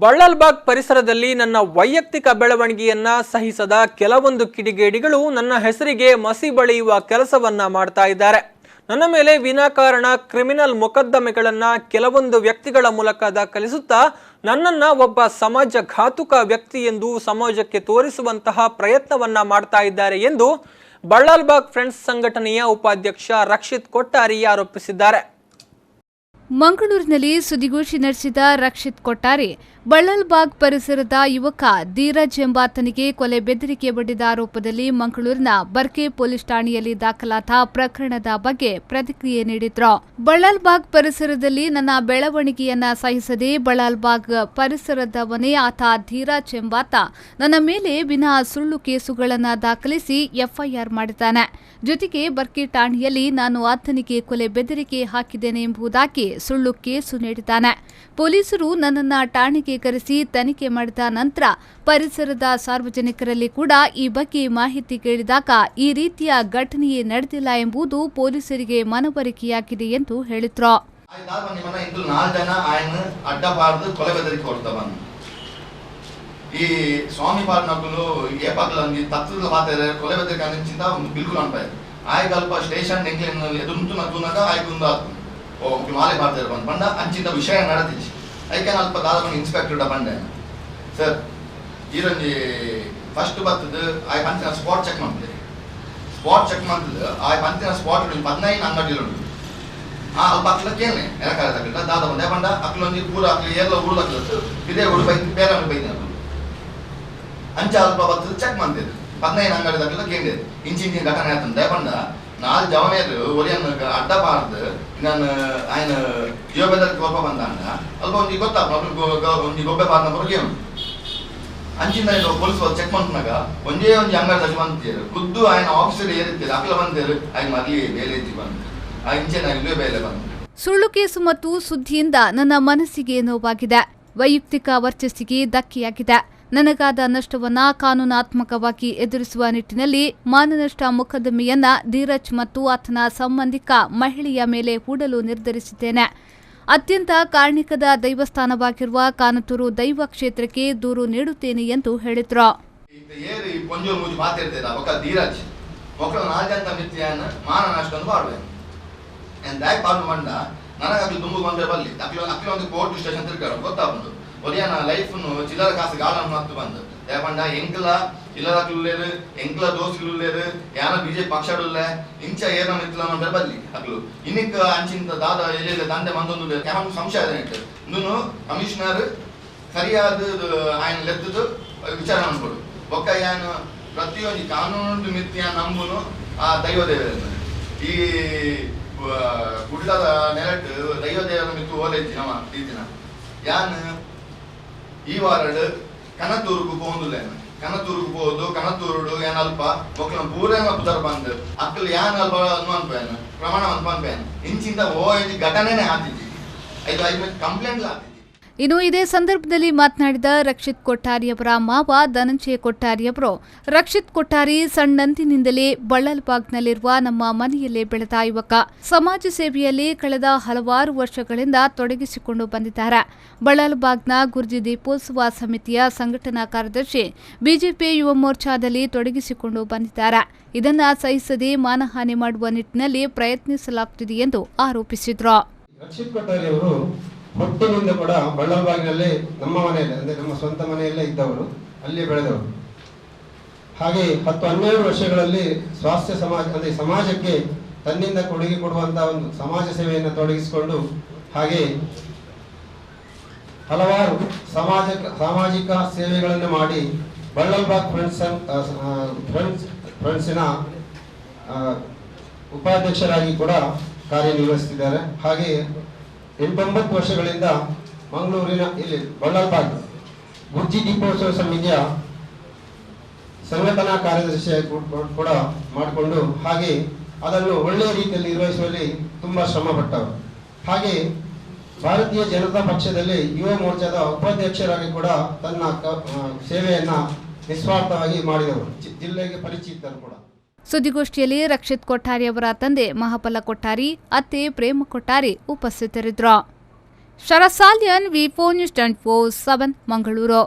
ಬಳ್ಳಲ್ಬಾಗ್ ಪರಿಸರದಲ್ಲಿ ನನ್ನ ವೈಯಕ್ತಿಕ ಬೆಳವಣಿಗೆಯನ್ನ ಸಹಿಸದ ಕೆಲವೊಂದು ಕಿಡಿಗೇಡಿಗಳು ನನ್ನ ಹೆಸರಿಗೆ ಮಸಿ ಬಳಿಯುವ ಕೆಲಸವನ್ನ ಮಾಡ್ತಾ ಇದ್ದಾರೆ. ನನ್ನ ಮೇಲೆ ವಿನಾಕಾರಣ ಕ್ರಿಮಿನಲ್ ಮೊಕದ್ದಮೆಗಳನ್ನ ಕೆಲವೊಂದು ವ್ಯಕ್ತಿಗಳ ಮೂಲಕ ದಾಖಲಿಸುತ್ತಾ ನನ್ನನ್ನ ಒಬ್ಬ ಸಮಾಜಘಾತುಕ ವ್ಯಕ್ತಿ ಎಂದು ಸಮಾಜಕ್ಕೆ ತೋರಿಸುವಂತಹ ಪ್ರಯತ್ನವನ್ನ ಮಾಡ್ತಾ ಇದ್ದಾರೆ ಎಂದು ಬಳ್ಳಲ್ಬಾಗ್ ಫ್ರೆಂಡ್ಸ್ ಸಂಘಟನೆಯ ಉಪಾಧ್ಯಕ್ಷ ರಕ್ಷಿತ್ ಕೊಟ್ಟಾರಿ ಆರೋಪಿಸಿದ್ದಾರೆ. ಮಂಗಳೂರಿನಲ್ಲಿ ಸುದ್ದಿಗೋಷ್ಠಿ ನಡೆಸಿದ ರಕ್ಷಿತ್ ಕೊಟ್ಟಾರಿ, ಬಳ್ಳಲ್ಬಾಗ್ ಪರಿಸರದ ಯುವಕ ಧೀರಜ್ ಎಂಬಾತನಿಗೆ ಕೊಲೆ ಬೆದರಿಕೆ ಒಡ್ಡಿದ ಆರೋಪದಲ್ಲಿ ಮಂಗಳೂರಿನ ಬರ್ಕೆ ಪೊಲೀಸ್ ಠಾಣೆಯಲ್ಲಿ ದಾಖಲಾದ ಪ್ರಕರಣದ ಬಗ್ಗೆ ಪ್ರತಿಕ್ರಿಯೆ ನೀಡಿದ್ರು. ಬಳ್ಳಲ್ಬಾಗ್ ಪರಿಸರದಲ್ಲಿ ನನ್ನ ಬೆಳವಣಿಗೆಯನ್ನ ಸಹಿಸದೆ ಬಳ್ಳಲ್ಬಾಗ್ ಪರಿಸರದವನೇ ಆತ ಧೀರಜ್ ಎಂಬಾತ ನನ್ನ ಮೇಲೆ ವಿನಾ ಸುಳ್ಳು ಕೇಸುಗಳನ್ನು ದಾಖಲಿಸಿ ಎಫ್ಐಆರ್ ಮಾಡಿದ್ದಾನೆ. ಜೊತೆಗೆ ಬರ್ಕೆ ಠಾಣೆಯಲ್ಲಿ ನಾನು ಆತನಿಗೆ ಕೊಲೆ ಬೆದರಿಕೆ ಹಾಕಿದ್ದೇನೆ ಎಂಬುದಾಗಿ ಸುಳ್ಳು ಕೇಸು ನೀಡಿದ್ದಾನೆ. ಪೊಲೀಸರು ನನ್ನನ್ನು ಠಾಣೆಗೆ ಕರೆಸಿ ತನಿಖೆ ಮಾಡಿದ ನಂತರ ಪರಿಸರದ ಸಾರ್ವಜನಿಕರಲ್ಲಿ ಕೂಡ ಈ ಬಗ್ಗೆ ಮಾಹಿತಿ ಕೇಳಿದಾಗ ಈ ರೀತಿಯ ಘಟನೆಯೇ ನಡೆದಿಲ್ಲ ಎಂಬುದು ಪೊಲೀಸರಿಗೆ ಮನವರಿಕೆಯಾಗಿದೆ ಎಂದು ಹೇಳಿದ್ರು. ఈ స్వామి పాలనకులు ఏ పక్కలు తత్తుల పాతారు కొలే బెదరిక అందించింద బిల్కుల్ అనిపారు ఆయ కల్ప స్టేషన్ ఎంక్లేన్ ఎదురుతున్న తునగా ఆయకుందా ఓ మాలే పాతారు ಬಂದ ಅಂಚಿನ ವಿಷಯ ನಡೆದಿಚ್ಚಿ ಐಕೆ ಅಲ್ಪ ದಾದಮನ ಇನ್ಸ್ಪೆಕ್ಟರ್ ಬಂದೆ ಸರ್ ಈರಂಜಿ ಫಸ್ಟ್ ಬರ್ತದ ಆಯ ಪಂಚಿನ ಸ್ಪಾಟ್ ಚೆಕ್ ಮಾಡ್ತಾರೆ ಆಯ ಪಂಚಿನ ಸ್ಪಾಟ್ 15 ಅಂಗಡಿಗಳು ಉಂಟು ಆ ಅಲ್ಪ ಅಕ್ಲಕ್ಕೇನೆ ಎನಕಾರ ತಗಲ್ಲ ದಾದ ಬಂದೆ ಬಂದ ಅಕ್ಲೊಂಜಿ ಪೂರ ಅಕ್ಲ ಎಲ್ಲ ಊರ್ಲಕ್ಲತ್ತು ಇದೇ ಊರು ಬೈ ಬೇರೆ ಬೈದಿನ ಅಂಚ ಅಲ್ಪ ಬರ್ತದ ಚೆಕ್ ಮಾಡ್ತಿದ್ರು 15 ಅಂಗಡಿ ತಗಲ್ಲ ಕೇಂದ್ರ ಇಂಚಿನ ಘಟನೆ ಆಯ್ತಂದೆ ಬಂದ ನಾಲ್ ಜವನೇರು ಒರಿಯನ್ನ ಅಡ್ಡ ಬಾರ್ದು ನಾನು ఆయన ಜಿಯೋಬೆದರ್ಗೆ ಒಬ್ಬ ಬಂದಾಂಡ ಅಲ್ಪ ಒಂಜಿ ಗೊತ್ತಾ ಒಂಜಿ ಗೊಬ್ಬೆ ಬಾರ್ನ ಬರೋಕೆ ಅಂಚಿಂದ ಪೊಲೀಸ್ ಚೆಕ್ ಮಾಡ್ತಾಗ ಒಂದೇ ಅಂಗಡಿ ತಗ ಬಂತೀರು ಖುದ್ದು ఆయన ಆಫೀಸರ್ ಏರಿರ್ತೀರಿ ಅಕ್ಲ ಬಂದೇರು ಆಯ್ತು ಮರ್ಲಿ ಬೇರೆ ಬಂದು ಆ ಇಂಚೆನ ಇಲ್ಲೇ ಬೇರೆ ಬಂದು. ಸುಳ್ಳು ಕೇಸು ಮತ್ತು ಸುದ್ದಿಯಿಂದ ನನ್ನ ಮನಸ್ಸಿಗೆ ನೋವಾಗಿದೆ. ವೈಯಕ್ತಿಕ ವರ್ಚಸ್ಸಿಗೆ ಧಕ್ಕೆಯಾಗಿದೆ. ನನಗಾದ ನಷ್ಟವನ್ನ ಕಾನೂನಾತ್ಮಕವಾಗಿ ಎದುರಿಸುವ ನಿಟ್ಟಿನಲ್ಲಿ ಮಾನನಷ್ಟ ಮೊಕದ್ದಮೆಯನ್ನ ಧೀರಜ್ ಮತ್ತು ಆತನ ಸಂಬಂಧಿಕ ಮಹಿಳೆಯ ಮೇಲೆ ಹೂಡಲು ನಿರ್ಧರಿಸಿದ್ದೇನೆ. ಅತ್ಯಂತ ಕಾರಣಿಕದ ದೈವಸ್ಥಾನವಾಗಿರುವ ಕಾನತೂರು ದೈವ ಕ್ಷೇತ್ರಕ್ಕೆ ದೂರು ನೀಡುತ್ತೇನೆ ಎಂದು ಹೇಳಿದ್ರು. ನನಗೆ ತುಂಬ ಬಂದ್ರೆ ಬಲ್ಲಿ ಅಕ್ಲ ಒಂದು ಕೋರ್ಟ್ ಸ್ಟೇಷನ್ ತಿರ್ಗಾಡು ಗೊತ್ತಾಗ್ಬೋದು ಒರಿಯಾನ ಲೈಫ್ನು ಚಿಲ್ಲರ ಕಾಸು ಗಾಳನ್ನು ಮತ್ತು ಬಂದು ಯಾಕಂಡ ಎಂಕ್ಲ ಚಿಲ್ಲರಕ್ಲೇರು ಎಂಕ್ಲ ದೋಸ್ತಿಲೇರು ಯಾನ ಬಿಜೆಪಿ ಪಕ್ಷಡುಲ್ಲೆ ಇಂಚ ಏನ ಮಿತ್ಲ ಬಲ್ಲಿ ಅಕ್ಲು ಇನ್ನಿಕ್ ಅಂಚಿಂತ ದಾದ ಎಲ್ಲೆಲ್ಲ ದಂಡೆ ಬಂದೊಂದು ಕ್ಯಾಮನ್ ಸಂಶಯ ಇಟ್ಟು ಇಂದು ಕಮಿಷನರ್ ಸರಿಯಾದ ఆయన ಲೆತ್ತದು ವಿಚಾರ ಅನ್ಕೊಡು ಒಕ್ಕ ಏನು ಪ್ರತಿಯೊಂದು ಕಾನೂನು ಮಿತಿಯ ನಂಬುನು ಆ ದೈವದೇವ ಈ ಕುಡ್ಲದ ನೆಲಟ್ ದೈವದೇವರ ಮಿತ್ತು ಓಲೆಜ್ಜಿ ನಮ ಈದಿನ ಯಾನ್ ಈ ವಾರಡ್ ಕನತೂರುಗು ಪೋಂದುಲೆ ಕನತೂರುಗು ಪೋದು ಕನತೂರುಡು ಏನ್ ಅಲ್ಪ ಒಕ್ಕಲ ಪೂರೇನ ಪುದರ್ ಬಂದು ಅಕ್ಕಲ್ ಯಾನ್ ಅಲ್ಪ ಅನ್ಪೇನು ಪ್ರಮಾಣ ಅನ್ಪೇನು ಇಂಚಿಂದ ಓ ಘಟನೆನೇ ಆತಿದ್ದಿ ಐದು ಕಂಪ್ಲೇಂಟ್ ಆತಿದ್ದಿ. ಇನ್ನು ಇದೇ ಸಂದರ್ಭದಲ್ಲಿ ಮಾತನಾಡಿದ ರಕ್ಷಿತ್ ಕೊಟ್ಟಾರಿಯವರ ಮಾವ ಧನಂಜಯ ಕೊಟ್ಟಾರಿಯವರು, ರಕ್ಷಿತ್ ಕೊಟ್ಟಾರಿ ಸಣ್ಣಂದಿನಿಂದಲೇ ಬಳ್ಳಲ್ಬಾಗ್ನಲ್ಲಿರುವ ನಮ್ಮ ಮನೆಯಲ್ಲೇ ಬೆಳೆದ ಯುವಕ. ಸಮಾಜ ಸೇವೆಯಲ್ಲಿ ಕಳೆದ ಹಲವಾರು ವರ್ಷಗಳಿಂದ ತೊಡಗಿಸಿಕೊಂಡು ಬಂದಿದ್ದಾರೆ. ಬಳ್ಳಲ್ಬಾಗ್ನ ಗುರ್ಜಿ ದೀಪೋತ್ಸವ ಸಮಿತಿಯ ಸಂಘಟನಾ ಕಾರ್ಯದರ್ಶಿ, ಬಿಜೆಪಿ ಯುವ ಮೋರ್ಚಾದಲ್ಲಿ ತೊಡಗಿಸಿಕೊಂಡು ಬಂದಿದ್ದಾರೆ. ಇದನ್ನು ಸಹಿಸದೆ ಮಾನಹಾನಿ ಮಾಡುವ ನಿಟ್ಟಿನಲ್ಲಿ ಪ್ರಯತ್ನಿಸಲಾಗುತ್ತಿದೆ ಎಂದು ಆರೋಪಿಸಿದರು. ಹುಟ್ಟಿನಿಂದ ಕೂಡ ಬಳ್ಳಲ್ಬಾಗಿನಲ್ಲಿ ನಮ್ಮ ಮನೆಯಲ್ಲಿ ಅಂದರೆ ನಮ್ಮ ಸ್ವಂತ ಮನೆಯಲ್ಲೇ ಇದ್ದವರು, ಅಲ್ಲಿ ಬೆಳೆದವರು. ಹಾಗೆ 10-12 ವರ್ಷಗಳಲ್ಲಿ ಸ್ವಾಸ್ಥ್ಯ ಸಮಾಜ ಅಂದರೆ ಸಮಾಜಕ್ಕೆ ತನ್ನಿಂದ ಕೊಡುಗೆ ಕೊಡುವಂತಹ ಒಂದು ಸಮಾಜ ಸೇವೆಯನ್ನು ತೊಡಗಿಸಿಕೊಂಡು ಹಾಗೆ ಹಲವಾರು ಸಾಮಾಜಿಕ ಸೇವೆಗಳನ್ನು ಮಾಡಿ ಬಳ್ಳಲ್ಬಾಗ್ ಫ್ರೆಂಡ್ಸಿನ ಉಪಾಧ್ಯಕ್ಷರಾಗಿ ಕೂಡ ಕಾರ್ಯನಿರ್ವಹಿಸುತ್ತಿದ್ದಾರೆ. ಹಾಗೆ 8-9 ವರ್ಷಗಳಿಂದ ಮಂಗಳೂರಿನ ಇಲ್ಲಿ ಬಳ್ಳಲ್ಬಾಗ್ ಗುರ್ಜಿ ದೀಪೋತ್ಸವ ಸಮಿತಿಯ ಸಂಘಟನಾ ಕಾರ್ಯದರ್ಶಿಯಾಗಿ ಕೂಡ ಮಾಡಿಕೊಂಡು ಹಾಗೆ ಅದನ್ನು ಒಳ್ಳೆಯ ರೀತಿಯಲ್ಲಿ ನಿರ್ವಹಿಸುವಲ್ಲಿ ತುಂಬ ಶ್ರಮಪಟ್ಟವರು. ಹಾಗೆ ಭಾರತೀಯ ಜನತಾ ಪಕ್ಷದಲ್ಲಿ ಯುವ ಮೋರ್ಚಾದ ಉಪಾಧ್ಯಕ್ಷರಾಗಿ ಕೂಡ ತನ್ನ ಸೇವೆಯನ್ನ ನಿಸ್ವಾರ್ಥವಾಗಿ ಮಾಡಿದವರು, ಜಿಲ್ಲೆಗೆ ಪರಿಚಿತರು ಕೂಡ. ಸುದ್ದಿಗೋಷ್ಠಿಯಲ್ಲಿ ರಕ್ಷಿತ್ ಕೊಟ್ಟಾರಿ ಅವರ ತಂದೆ ಮಹಾಬಲ ಕೊಟ್ಟಾರಿ, ಅತ್ತೆ ಪ್ರೇಮ ಕೊಟ್ಟಾರಿ ಉಪಸ್ಥಿತರಿದ್ದರು. ಶರಸಾಲಿಯನ್ ವಿ4 ನ್ಯೂಸ್ 24/7 ಮಂಗಳೂರು.